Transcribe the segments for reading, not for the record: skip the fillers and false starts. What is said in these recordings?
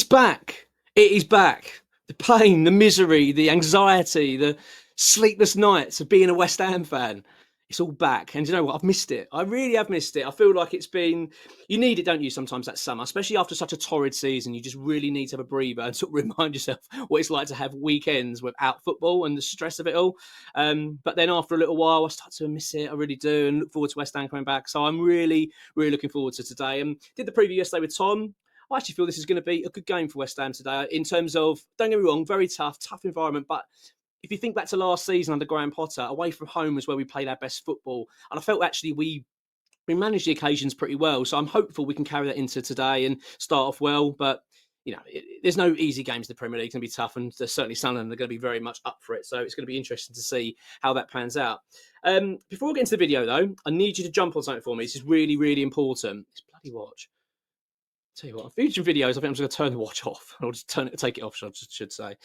back. It is back. The pain, the misery, the anxiety, the sleepless nights of being a West Ham fan. It's all back. And you know what? I've missed it. I really have missed it. I feel like it's been, you need it, don't you, sometimes that summer, especially after such a torrid season. You just really need to have a breather and sort of remind yourself what it's like to have weekends without football and the stress of it all. But then after a little while, I start to miss it. I really do. And look forward to West Ham coming back. So I'm really, really looking forward to today. And did the preview yesterday with Tom. I actually feel this is going to be a good game for West Ham today in terms of, don't get me wrong, very tough environment. But if you think back to last season under Graham Potter, away from home was where we played our best football. And I felt actually we managed the occasions pretty well. So I'm hopeful we can carry that into today and start off well. But, you know, there's no easy games in the Premier League. It's going to be tough. And certainly Sunderland are going to be very much up for it. So it's going to be interesting to see how that pans out. Before we get into the video, though, I need you to jump on something for me. This is really, really important. This bloody watch. Tell you what, future videos, I think I'm just going to turn the watch off. Or just take it off, I should say.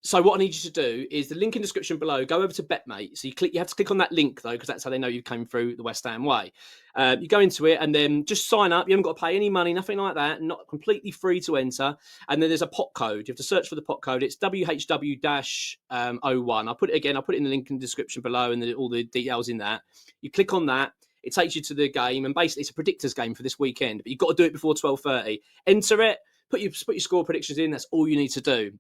So what I need you to do is the link in the description below. Go over to BetMate. So you have to click on that link, though, because that's how they know you came through the West Ham way. You go into it and then just sign up. You haven't got to pay any money, nothing like that. Not completely free to enter. And then there's a pot code. You have to search for the pot code. It's WHW-01. I'll put it again. I'll put it in the link in the description below and all the details in that. You click on that. It takes you to the game, and basically it's a predictors game for this weekend. But you've got to do it before 12:30. Enter it, put your score predictions in. That's all you need to do.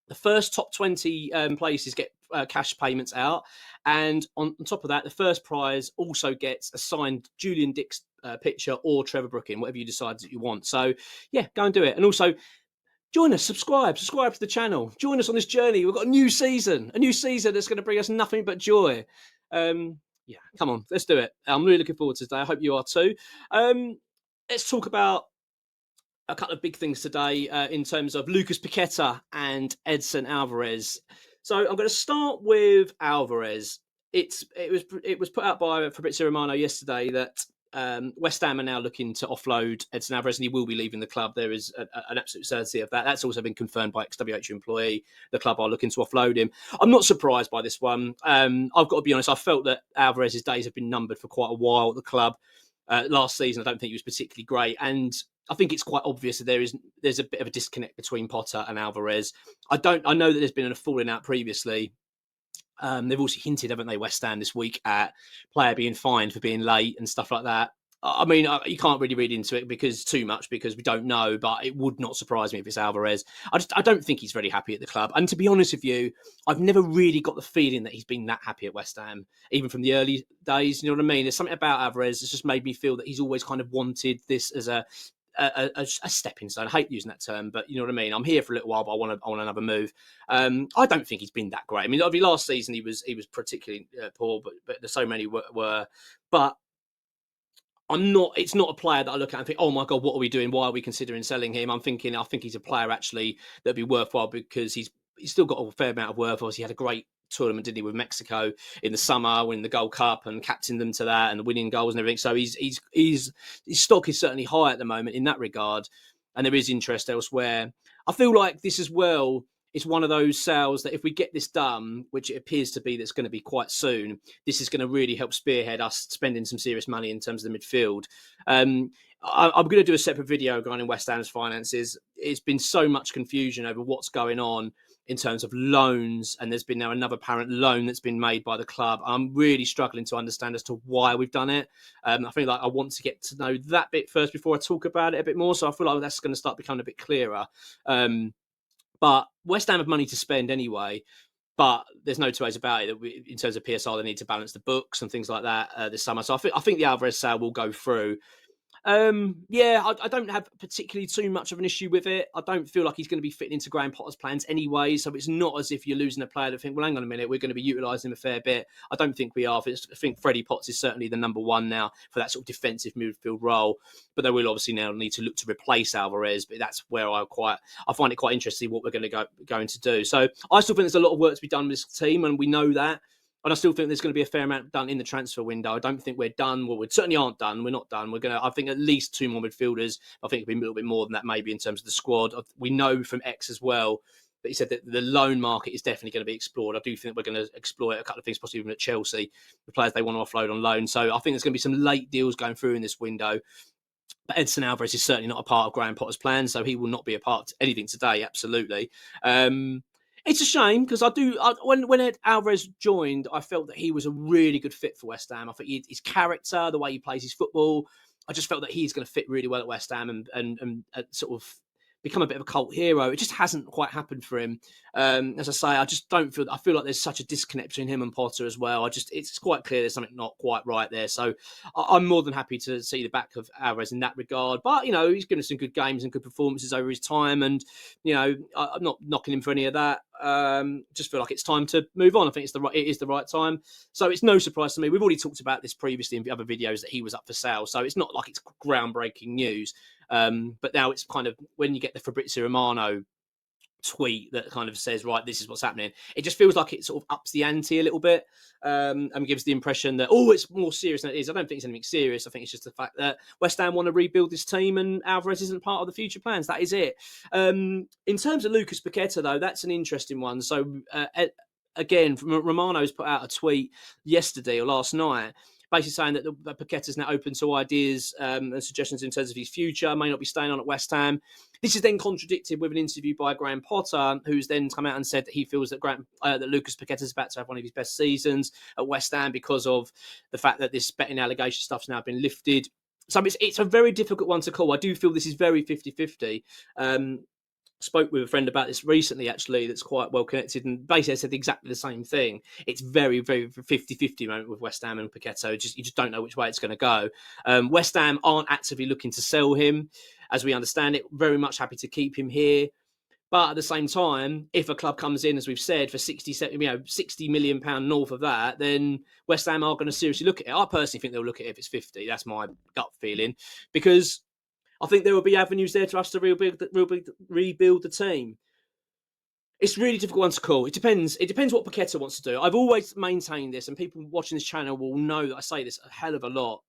The first top 20 places get cash payments out, and on top of that, the first prize also gets a signed Julian Dix picture or Trevor Brooking, whatever you decide that you want. So yeah, go and do it, and also join us, subscribe to the channel. Join us on this journey. We've got a new season that's going to bring us nothing but joy. Yeah, come on, let's do it. I'm really looking forward to today. I hope you are too. Let's talk about a couple of big things today in terms of Lucas Paqueta and Edson Alvarez. So I'm going to start with Alvarez. It was put out by Fabrizio Romano yesterday that West Ham are now looking to offload Edson Alvarez, and he will be leaving the club. There is an absolute certainty of that. That's also been confirmed by ex-WHU employee. The club are looking to offload him. I'm not surprised by this one. I've got to be honest. I felt that Alvarez's days have been numbered for quite a while at the club. Last season, I don't think he was particularly great, and I think it's quite obvious that there's a bit of a disconnect between Potter and Alvarez. I know that there's been a falling out previously. They've also hinted, haven't they, West Ham this week at player being fined for being late and stuff like that. I mean, you can't really read into it because we don't know, but it would not surprise me if it's Alvarez. I don't think he's very happy at the club. And to be honest with you, I've never really got the feeling that he's been that happy at West Ham, even from the early days. You know what I mean? There's something about Alvarez that's just made me feel that he's always kind of wanted this as a stepping stone. I hate using that term, but you know what I mean. I'm here for a little while, but I want another move. I don't think he's been that great. I mean, obviously last season he was particularly poor, but there's so many were. But it's not a player that I look at and think, oh my God, what are we doing? Why are we considering selling him? I think he's a player actually that'd be worthwhile because he's still got a fair amount of worth. Obviously, he had a great tournament, didn't he, with Mexico in the summer, winning the Gold Cup and captaining them to that and winning goals and everything. So his stock is certainly high at the moment in that regard, and there is interest elsewhere. I feel like this as well. It's one of those sales that if we get this done, which it appears to be that's going to be quite soon, this is going to really help spearhead us spending some serious money in terms of the midfield. I'm going to do a separate video regarding West Ham's finances. It's been so much confusion over what's going on in terms of loans, and there's been now another apparent loan that's been made by the club. I'm really struggling to understand as to why we've done it. I feel like I want to get to know that bit first before I talk about it a bit more. So I feel like that's going to start becoming a bit clearer. But West Ham have money to spend anyway. But there's no two ways about it. In terms of PSR, they need to balance the books and things like that this summer. So I think the Alvarez sale will go through. I don't have particularly too much of an issue with it. I don't feel like he's going to be fitting into Graham Potter's plans anyway. So it's not as if you're losing a player that think, well, hang on a minute, we're going to be utilising him a fair bit. I don't think we are. I think Freddie Potts is certainly the number one now for that sort of defensive midfield role. But they will obviously now need to look to replace Alvarez. But that's where I find it quite interesting what we're going to do. So I still think there's a lot of work to be done with this team, and we know that. And I still think there's going to be a fair amount done in the transfer window. I don't think we're done. Well, we certainly aren't done. We're not done. I think at least 2 more midfielders. I think it'll be a little bit more than that maybe in terms of the squad. We know from X as well that he said that the loan market is definitely going to be explored. I do think we're going to exploit a couple of things, possibly even at Chelsea, the players they want to offload on loan. So I think there's going to be some late deals going through in this window. But Edson Alvarez is certainly not a part of Graham Potter's plan, so he will not be a part of anything today. Absolutely. It's a shame because when Ed Alvarez joined, I felt that he was a really good fit for West Ham. I think his character, the way he plays his football, I just felt that he's going to fit really well at West Ham and sort of become a bit of a cult hero. It just hasn't quite happened for him. As I say, I just don't feel. I feel like there's such a disconnect between him and Potter as well. It's quite clear there's something not quite right there. So I'm more than happy to see the back of Alvarez in that regard. But he's given us some good games and good performances over his time, and I'm not knocking him for any of that. Just feel like it's time to move on. I think it is the right time. So it's no surprise to me. We've already talked about this previously in the other videos that he was up for sale. So it's not like it's groundbreaking news. But now it's kind of when you get the Fabrizio Romano tweet that kind of says, right, this is what's happening. It just feels like it sort of ups the ante a little bit and gives the impression that, it's more serious than it is. I don't think it's anything serious. I think it's just the fact that West Ham want to rebuild this team and Alvarez isn't part of the future plans. That is it. In terms of Lucas Paqueta, though, that's an interesting one. So, again, Romano's put out a tweet yesterday or last night basically saying that Paqueta's now open to ideas and suggestions in terms of his future, may not be staying on at West Ham. This is then contradicted with an interview by Graham Potter, who's then come out and said that he feels that that Lucas Paqueta is about to have one of his best seasons at West Ham because of the fact that this betting allegation stuff's now been lifted. So it's a very difficult one to call. I do feel this is very 50-50. Spoke with a friend about this recently, actually, that's quite well connected, and basically said exactly the same thing. It's very, very 50-50 moment with West Ham and Paqueta. You just don't know which way it's going to go. West Ham aren't actively looking to sell him, as we understand it. Very much happy to keep him here. But at the same time, if a club comes in, as we've said, for 60 million pound north of that, then West Ham are going to seriously look at it. I personally think they'll look at it if it's 50. That's my gut feeling, because I think there will be avenues there to us to rebuild the team. It's really difficult one to call. It depends what Paqueta wants to do. I've always maintained this, and people watching this channel will know that I say this a hell of a lot,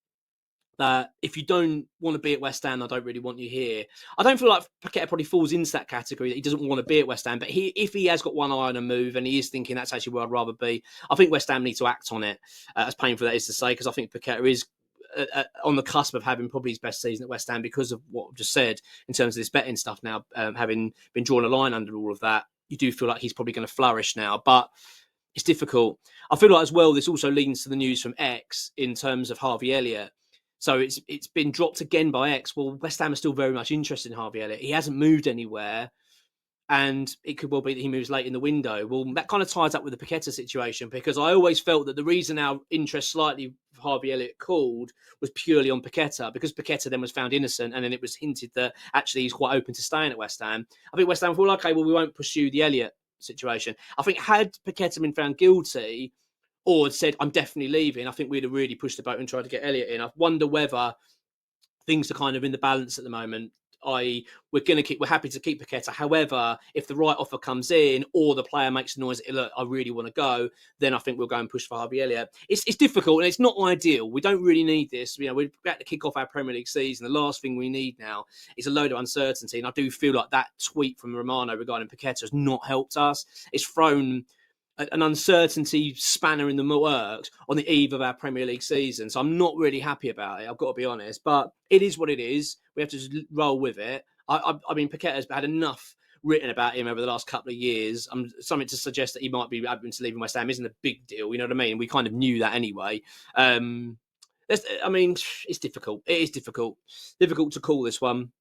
that if you don't want to be at West Ham, I don't really want you here. I don't feel like Paqueta probably falls into that category, that he doesn't want to be at West Ham. But if he has got one eye on a move and he is thinking that's actually where I'd rather be, I think West Ham need to act on it, as painful that is to say, because I think Paqueta is on the cusp of having probably his best season at West Ham because of what I've just said in terms of this betting stuff now, having been drawn a line under all of that. You do feel like he's probably going to flourish now, but it's difficult. I feel like as well, this also leans to the news from X in terms of Harvey Elliott. So it's been dropped again by X. Well, West Ham are still very much interested in Harvey Elliott. He hasn't moved anywhere, and it could well be that he moves late in the window. Well, that kind of ties up with the Paqueta situation, because I always felt that the reason our interest slightly Harvey Elliott called was purely on Paqueta, because Paqueta then was found innocent, and then it was hinted that actually he's quite open to staying at West Ham. I think West Ham thought, okay, well, we won't pursue the Elliott situation. I think had Paqueta been found guilty or had said, I'm definitely leaving, I think we'd have really pushed the boat and tried to get Elliott in. I wonder whether things are kind of in the balance at the moment. We're happy to keep Paqueta. However, if the right offer comes in or the player makes the noise, look, I really want to go, then I think we'll go and push for Harvey Elliott. It's difficult and it's not ideal. We don't really need this. We're about to kick off our Premier League season. The last thing we need now is a load of uncertainty. And I do feel like that tweet from Romano regarding Paqueta has not helped us. It's thrown an uncertainty spanner in the works on the eve of our Premier League season. So I'm not really happy about it, I've got to be honest. But it is what it is. We have to just roll with it. I mean, Paqueta's had enough written about him over the last couple of years. Something to suggest that he might be open to leaving West Ham isn't a big deal. You know what I mean? We kind of knew that anyway. It's difficult. It is difficult to call this one.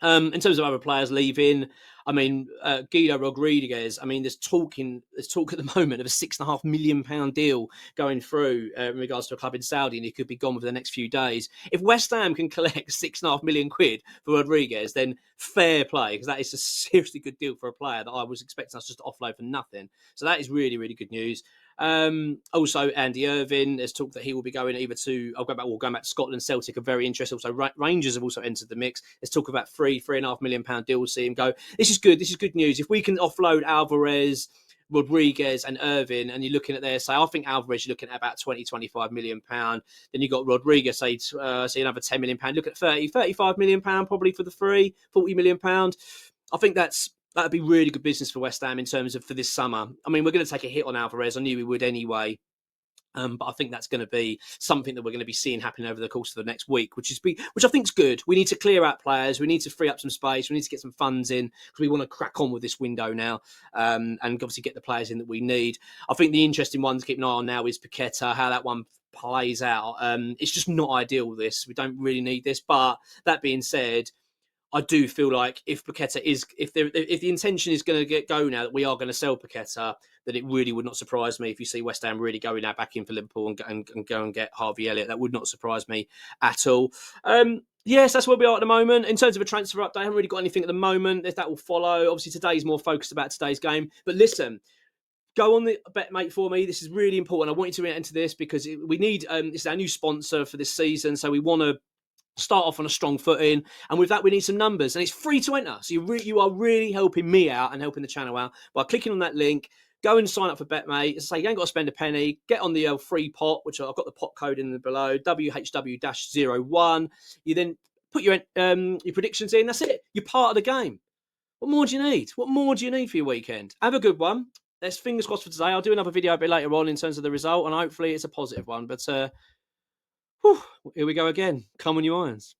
In terms of other players leaving, I mean, Guido Rodriguez, I mean, there's talk at the moment of a £6.5 million deal going through in regards to a club in Saudi, and he could be gone within the next few days. If West Ham can collect £6.5 million for Rodriguez, then fair play, because that is a seriously good deal for a player that I was expecting us just to offload for nothing. So that is really, really good news. Also, Andy Irvine, there's talk that he will be going either to, going back to Scotland. Celtic are very interested. Also, Rangers have also entered the mix. There's talk about £3.5 million deal to see him go. This is good. This is good news. If we can offload Alvarez, Rodriguez and Irvine, and you're looking at there, say, I think Alvarez, you're looking at about 20-25 million pound. Then you've got Rodriguez, say another 10 million pound. Look at 35 million pound probably for the free, 40 million pound. I think that'd be really good business for West Ham in terms of for this summer. I mean, we're going to take a hit on Alvarez. I knew we would anyway. But I think that's going to be something that we're going to be seeing happening over the course of the next week, which I think is good. We need to clear out players. We need to free up some space. We need to get some funds in because we want to crack on with this window now, and obviously get the players in that we need. I think the interesting one to keep an eye on now is Paqueta, how that one plays out. It's just not ideal, this. We don't really need this. But that being said, I do feel like if Paqueta is, if the intention is going to go now that we are going to sell Paqueta, then it really would not surprise me if you see West Ham really going out back in for Liverpool and go and get Harvey Elliott. That would not surprise me at all. Yes, that's where we are at the moment. In terms of a transfer update, I haven't really got anything at the moment. That will follow. Obviously, today's more focused about today's game. But listen, go on the bet, mate, for me. This is really important. I want you to enter this because we need, this is our new sponsor for this season. So we want to start off on a strong footing, and with that we need some numbers, and it's free to enter, so you are really helping me out and helping the channel out by clicking on that link. Go and sign up for BetMate. As I say, you ain't got to spend a penny. Get on the free pot, which I've got the pot code in the below, WHW-01. You then put your predictions in. That's it. You're part of the game. What more do you need? What more do you need for your weekend? Have a good one. Let's fingers crossed for today. I'll do another video a bit later on in terms of the result, and hopefully it's a positive one. But whew, here we go again. Come on, you irons.